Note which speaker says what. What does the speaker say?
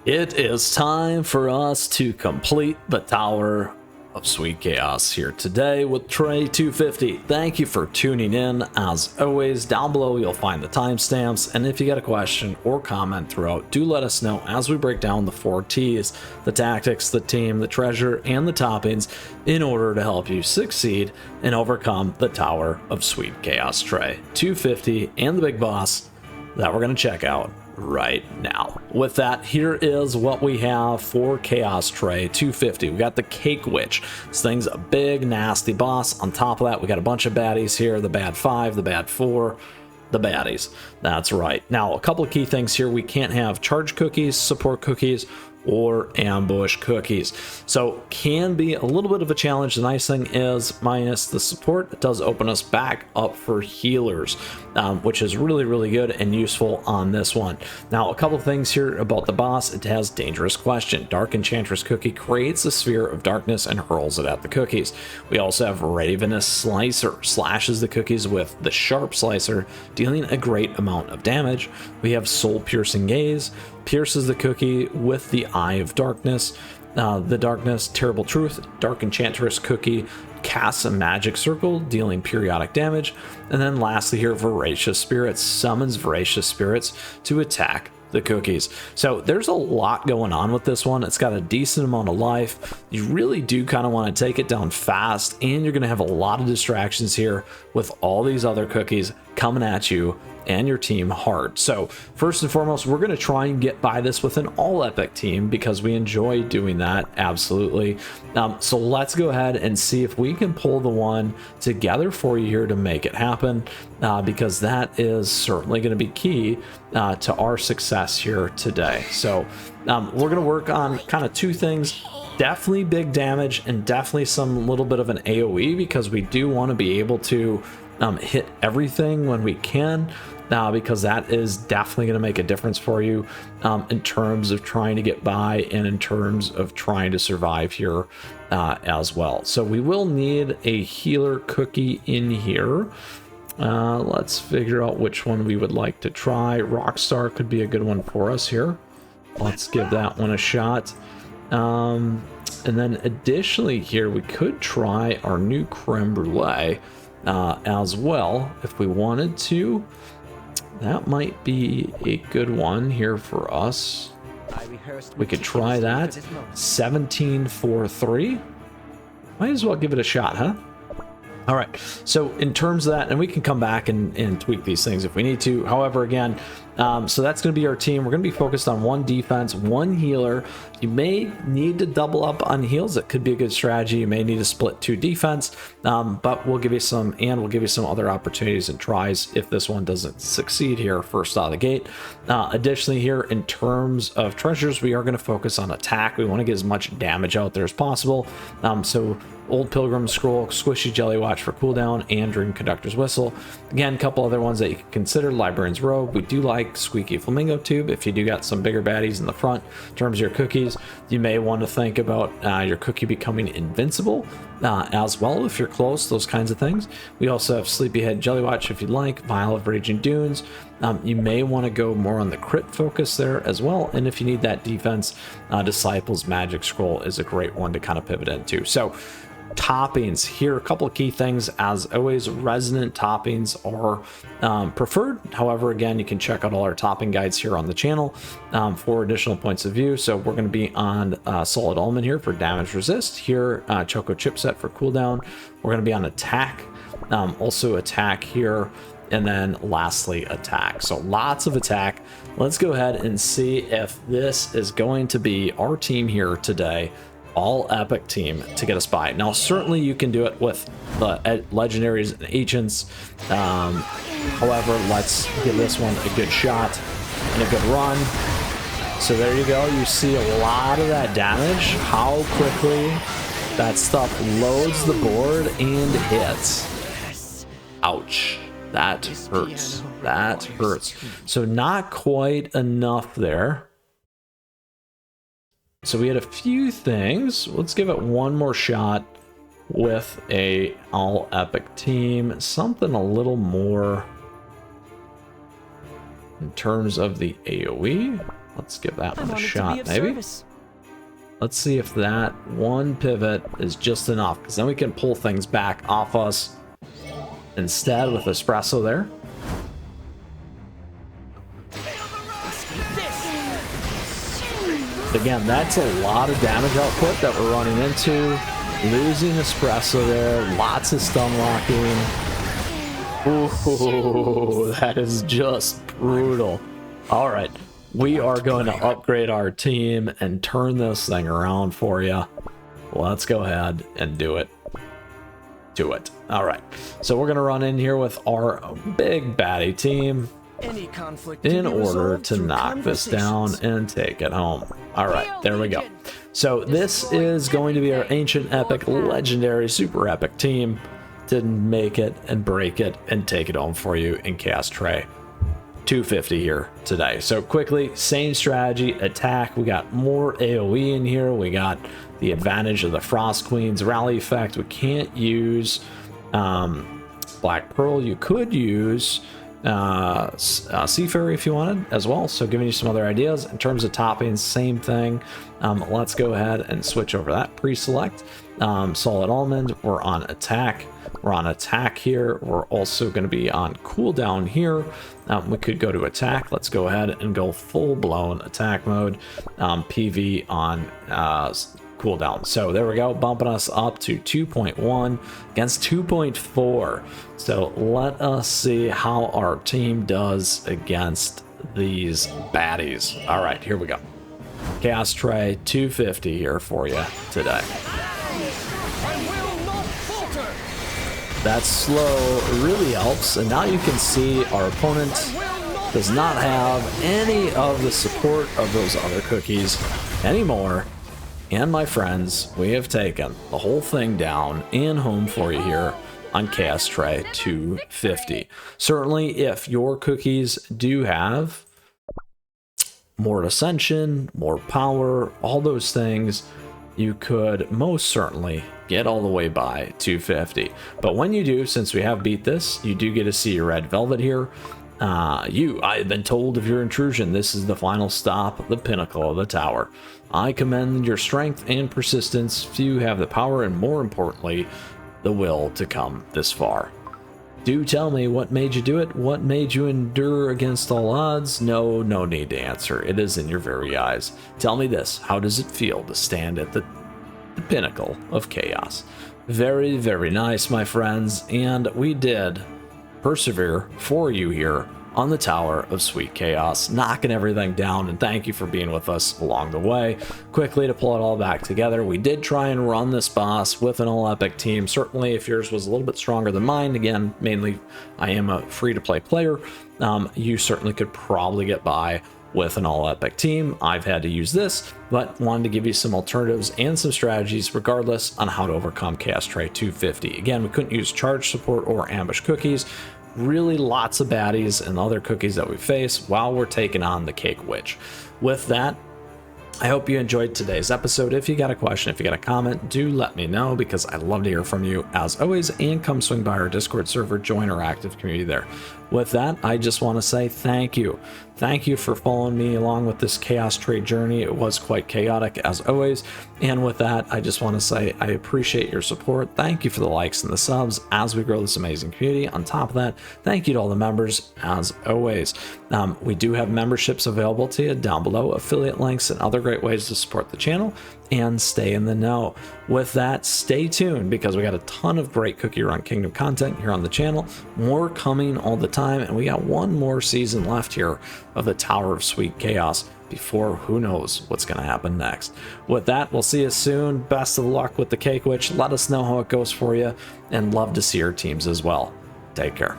Speaker 1: It is time for us to complete the Tower of Sweet Chaos here today with Tray 250. Thank you for tuning in. As always, down below you'll find the timestamps, and if you got a question or comment throughout, do let us know as we break down the 4 T's, the tactics, the team, the treasure, and the toppings in order to help you succeed and overcome the Tower of Sweet Chaos. Tray 250 and the big boss that we're going to check out right now. With that, here is what we have for Chaos Tray 250. We got the Cake Witch. This thing's a big, nasty boss. On top of that, we got a bunch of baddies here. The bad 5, the bad 4, the baddies. That's right. Now, a couple of key things here. We can't have charge cookies, support cookies, or ambush cookies. So can be a little bit of a challenge. The nice thing is minus the support, it does open us back up for healers, which is really good and useful on this one. Now, a couple of things here about the boss. It has dangerous question. Dark Enchantress Cookie creates a sphere of darkness and hurls it at the cookies. We also have Ravenous Slicer, slashes the cookies with the sharp slicer, dealing a great amount of damage. We have Soul Piercing Gaze, pierces the cookie with the Eye of Darkness. The Darkness, Terrible Truth, Dark Enchantress Cookie casts a magic circle, dealing periodic damage. And then lastly here, Voracious Spirits, summons Voracious Spirits to attack the cookies. So there's a lot going on with this one. It's got a decent amount of life. You really do kind of want to take it down fast, and you're going to have a lot of distractions here with all these other cookies coming at you and your team hard. So first and foremost, we're going to try and get by this with an all epic team because we enjoy doing that. Absolutely. So let's go ahead and see if we can pull the one together for you here to make it happen, because that is certainly going to be key to our success here today. So we're going to work on kind of 2 things. Definitely big damage and definitely some little bit of an AoE, because we do want to be able to hit everything when we can, because that is definitely going to make a difference for you in terms of trying to get by and in terms of trying to survive here as well. So we will need a healer cookie in here. Let's figure out which one we would like to try. Rockstar could be a good one for us here. Let's give that one a shot. And then additionally here, we could try our new creme brulee as well if we wanted to. That might be a good one here for us. We could try that. 1743. Might as well give it a shot, huh? All right, so in terms of that, and we can come back and tweak these things if we need to. However, again, so that's going to be our team. We're going to be focused on 1 defense, 1 healer. You may need to double up on heals. It could be a good strategy. You may need to split 2 defense, but we'll give you some, and we'll give you some other opportunities and tries if this one doesn't succeed here first out of the gate. Additionally here, in terms of treasures, we are going to focus on attack. We want to get as much damage out there as possible. So Old Pilgrim Scroll, Squishy Jelly Watch for cooldown, and Dream Conductor's Whistle. Again, a couple other ones that you can consider. Librarian's Robe. We do like Squeaky Flamingo Tube. If you do got some bigger baddies in the front in terms of your cookies, you may want to think about your cookie becoming invincible as well if you're close, those kinds of things. We also have Sleepyhead Jelly Watch if you'd like, Vial of Raging Dunes. You may want to go more on the crit focus there as well, and if you need that defense, Disciples Magic Scroll is a great one to kind of pivot into. So toppings here, a couple of key things. As always, resonant toppings are preferred. However, again, you can check out all our topping guides here on the channel for additional points of view. So we're going to be on Solid Almond here for damage resist, here Choco Chipset for cooldown. We're going to be on attack, also attack here, and then lastly attack. So lots of attack. Let's go ahead and see if this is going to be our team here today, all epic team, to get us by. Now certainly you can do it with the legendaries and agents. However, let's give this one a good shot and a good run. So there you go. You see a lot of that damage, how quickly that stuff loads the board and hits. Ouch. That hurts. That hurts. So not quite enough there. So we had a few things. Let's give it one more shot with a all epic team. Something a little more in terms of the AoE. Let's give that one a shot, maybe. Let's see if that one pivot is just enough, because then we can pull things back off us instead with espresso there. Again, that's a lot of damage output that we're running into. Losing espresso there, lots of stun locking. Ooh, that is just brutal. All right, we are going to upgrade our team and turn this thing around for you. Let's go ahead and do it. All right, so we're gonna run in here with our big baddie team in order to knock this down and take it home. All right, there we go. So this is going to be our ancient, epic, legendary, super epic team to make it and break it and take it home for you in Chaos Tray 250 here today. So quickly, same strategy, attack. We got more AoE in here. We got the advantage of the Frost Queen's rally effect. We can't use Black Pearl. You could use Seafarer if you wanted as well, so giving you some other ideas. In terms of toppings, same thing. Let's go ahead and switch over that pre-select. Solid Almond, we're on attack. We're on attack here. We're also going to be on cooldown here. We could go to attack. Let's go ahead and go full-blown attack mode. PV on cooldown. So there we go, bumping us up to 2.1 against 2.4. So let us see how our team does against these baddies. All right, here we go. Chaos Tray 250 here for you today. That slow really helps, and now you can see our opponent does not have any of the support of those other cookies anymore. And my friends, we have taken the whole thing down and home for you here on Chaos Tray 250. Certainly, if your cookies do have more ascension, more power, all those things, you could most certainly get all the way by 250. But when you do, since we have beat this, you do get to see your red velvet here. I've been told of your intrusion. This is the final stop, the pinnacle of the tower. I commend your strength and persistence. Few have the power and, more importantly, the will to come this far. Do tell me what made you do it? What made you endure against all odds? No need to answer. It is in your very eyes. Tell me this. How does it feel to stand at the pinnacle of chaos? Very, very nice, my friends. And we did persevere for you here on the Tower of Sweet Chaos, knocking everything down, and thank you for being with us along the way. Quickly, to pull it all back together, we did try and run this boss with an all-epic team. Certainly, if yours was a little bit stronger than mine, again, mainly I am a free-to-play player, you certainly could probably get by with an all-epic team. I've had to use this, but wanted to give you some alternatives and some strategies regardless on how to overcome Chaos Tray 250. Again, we couldn't use charge support or ambush cookies. Really lots of baddies and other cookies that we face while we're taking on the Cake Witch. With that, I hope you enjoyed today's episode. If you got a question, if you got a comment, do let me know, because I love to hear from you as always, and come swing by our Discord server, join our active community there. With that, I just want to say thank you. Thank you for following me along with this Chaos Tray journey. It was quite chaotic as always. And with that, I just want to say I appreciate your support. Thank you for the likes and the subs as we grow this amazing community. On top of that, thank you to all the members as always. We do have memberships available to you down below, affiliate links and other great ways to support the channel and stay in the know. With that, stay tuned, because we got a ton of great CookieRun Kingdom content here on the channel. More coming all the time, and we got one more season left here of the Tower of Sweet Chaos before who knows what's going to happen next. With that, we'll see you soon. Best of luck with the Cake Witch. Let us know how it goes for you, and love to see your teams as well. Take care.